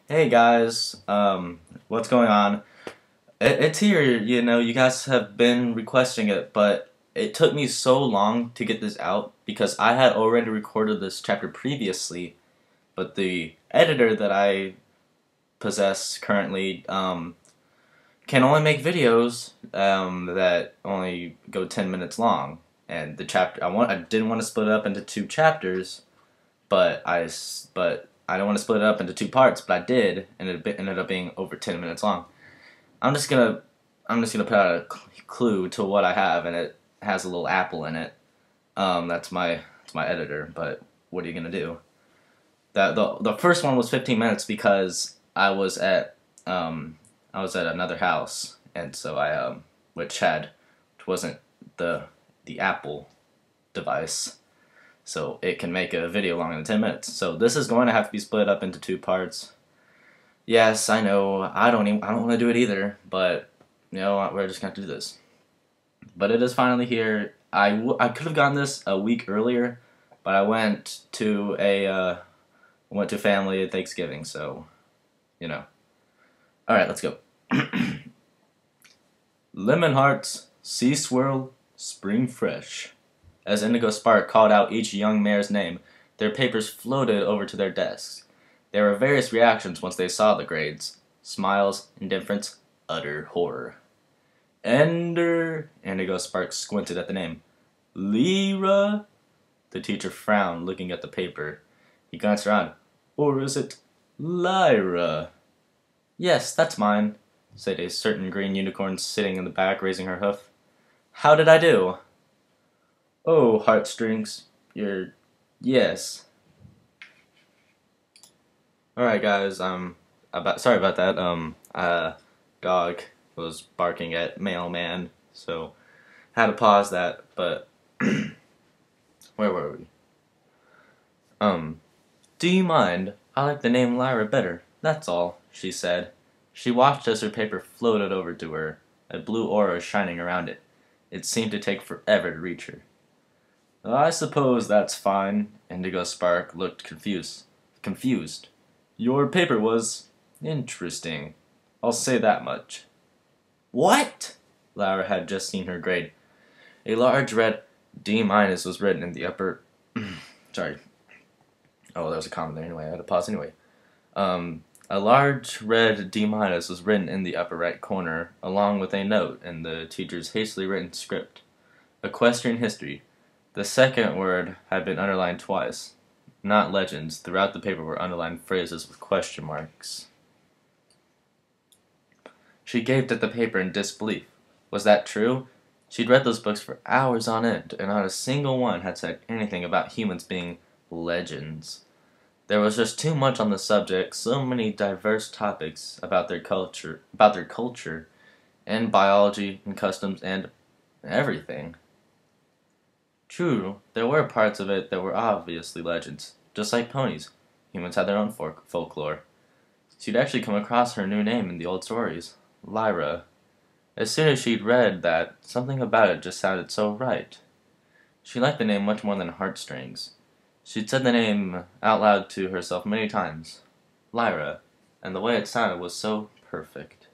Hey guys, what's going on? It's here, you guys have been requesting it, but it took me so long to get this out because I had already recorded this chapter previously, but the editor that I possess currently can only make videos that only go 10 minutes long. And the chapter I didn't want to split it up into two chapters, but I don't want to split it up into two parts, but I did, and it ended up being over 10 minutes long. I'm just gonna I'm just gonna put out a clue to what I have, and it has a little apple in it. That's my editor, but what are you gonna do? The first one was 15 minutes because I was at another house, and so which wasn't the Apple device, so it can make a video longer than 10 minutes. So this is going to have to be split up into two parts. Yes, I know. I don't want to do it either, but we're just gonna have to do this. But it is finally here. I could have gotten this a week earlier, but I went to family at Thanksgiving, so you know. All right, let's go. Lemon Hearts, Sea Swirl, Spring Fresh. As Indigo Spark called out each young mare's name, their papers floated over to their desks. There were various reactions once they saw the grades: smiles, indifference, utter horror. Ender! Indigo Spark squinted at the name. Lyra? The teacher frowned, looking at the paper. He glanced around. Or is it Lyra? Yes, that's mine, said a certain green unicorn sitting in the back, raising her hoof. How did I do? Oh, heartstrings. Yes. Alright guys, sorry about that. Dog was barking at mailman, so had to pause that, but where were we? Do you mind? I like the name Lyra better, that's all, she said. She watched as her paper floated over to her, a blue aura shining around it. It seemed to take forever to reach her. I suppose that's fine. Indigo Spark looked confused. Your paper was interesting. I'll say that much. What? Laura had just seen her grade. A large red D- was written in the upper... Sorry. Oh, there was a comma there anyway. I had to pause anyway. A large red D- was written in the upper right corner, along with a note in the teacher's hastily written script. Equestrian history. The second word had been underlined twice. Not legends. Throughout the paper were underlined phrases with question marks. She gaped at the paper in disbelief. Was that true? She'd read those books for hours on end, and not a single one had said anything about humans being legends. There was just too much on the subject, so many diverse topics about their culture, and biology, and customs, and everything. True, there were parts of it that were obviously legends, just like ponies. Humans had their own folklore. She'd actually come across her new name in the old stories, Lyra. As soon as she'd read that, something about it just sounded so right. She liked the name much more than heartstrings. She'd said the name out loud to herself many times. Lyra, and the way it sounded was so perfect.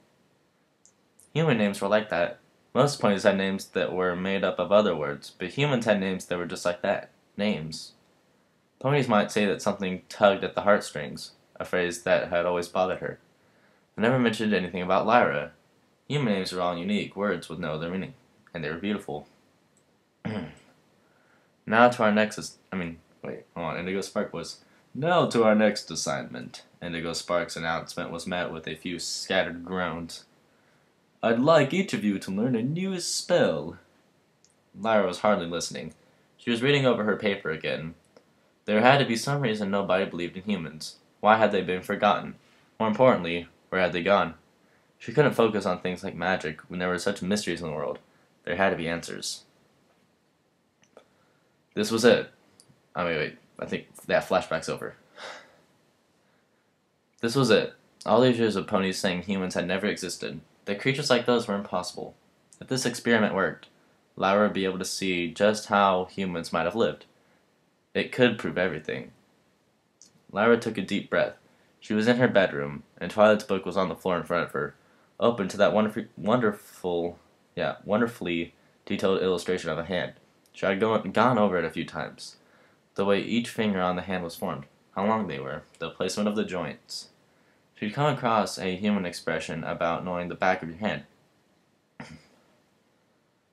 Human names were like that. Most ponies had names that were made up of other words, but humans had names that were just like that. Names. Ponies might say that something tugged at the heartstrings, a phrase that had always bothered her. I never mentioned anything about Lyra. Human names were all unique words with no other meaning, and they were beautiful. Now to our next... wait, hold on. Indigo Spark was... Now to our next assignment. Indigo Spark's announcement was met with a few scattered groans. I'd like each of you to learn a new spell. Lyra was hardly listening. She was reading over her paper again. There had to be some reason nobody believed in humans. Why had they been forgotten? More importantly, where had they gone? She couldn't focus on things like magic when there were such mysteries in the world. There had to be answers. This was it. Wait. I think that flashback's over. This was it. All these years of ponies saying humans had never existed. That creatures like those were impossible. If this experiment worked, Laura would be able to see just how humans might have lived. It could prove everything. Lyra took a deep breath. She was in her bedroom, and Twilight's book was on the floor in front of her, open to that wonderfully detailed illustration of a hand. She had gone over it a few times. The way each finger on the hand was formed, how long they were, the placement of the joints. She'd come across a human expression about knowing the back of your hand.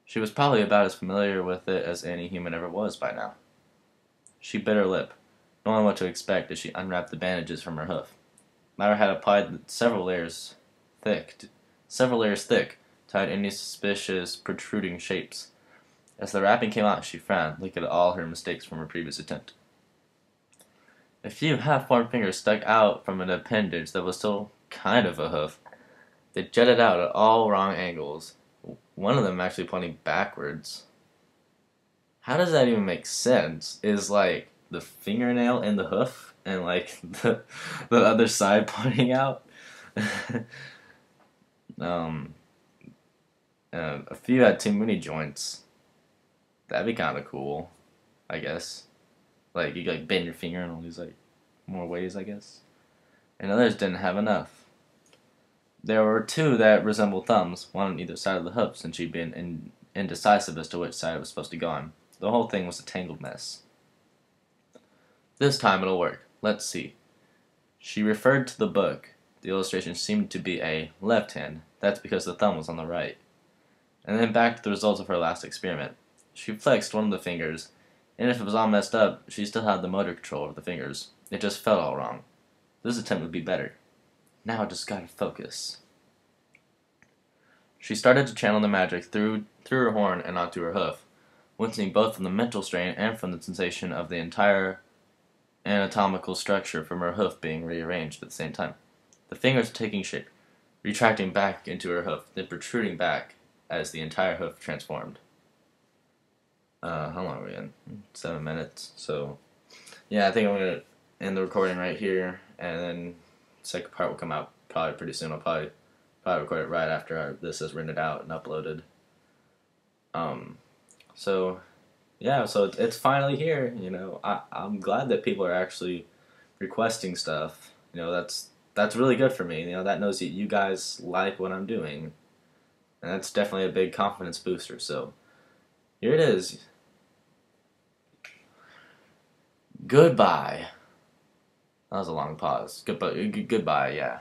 She was probably about as familiar with it as any human ever was by now. She bit her lip, knowing what to expect as she unwrapped the bandages from her hoof. Myra had applied several layers thick, to hide any suspicious protruding shapes. As the wrapping came out, she frowned, looking at all her mistakes from her previous attempt. A few half-formed fingers stuck out from an appendage that was still kind of a hoof. They jutted out at all wrong angles, one of them actually pointing backwards. How does that even make sense? Is like the fingernail in the hoof and like the other side pointing out? um, a few had too many joints. That'd be kind of cool, I guess. Like you could, like bend your finger in all these like more ways, I guess. And others didn't have enough. There were two that resembled thumbs, one on either side of the hoof, since she'd been indecisive as to which side it was supposed to go on. The whole thing was a tangled mess. This time it'll work. Let's see. She referred to the book. The illustration seemed to be a left hand. That's because the thumb was on the right. And then back to the results of her last experiment. She flexed one of the fingers, and if it was all messed up, she still had the motor control over the fingers. It just felt all wrong. This attempt would be better. Now I just gotta focus. She started to channel the magic through her horn and onto her hoof, wincing both from the mental strain and from the sensation of the entire anatomical structure from her hoof being rearranged at the same time. The fingers taking shape, retracting back into her hoof, then protruding back as the entire hoof transformed. How long are we in? 7 minutes. So, yeah, I think I'm gonna end the recording right here, and then the second part will come out probably pretty soon. I'll probably record it right after this is rendered out and uploaded. So yeah, so it's finally here. You know, I'm glad that people are actually requesting stuff. You know, that's really good for me. You know, that knows that you guys like what I'm doing, and that's definitely a big confidence booster. So here it is. Goodbye. That was a long pause. Goodbye. Yeah.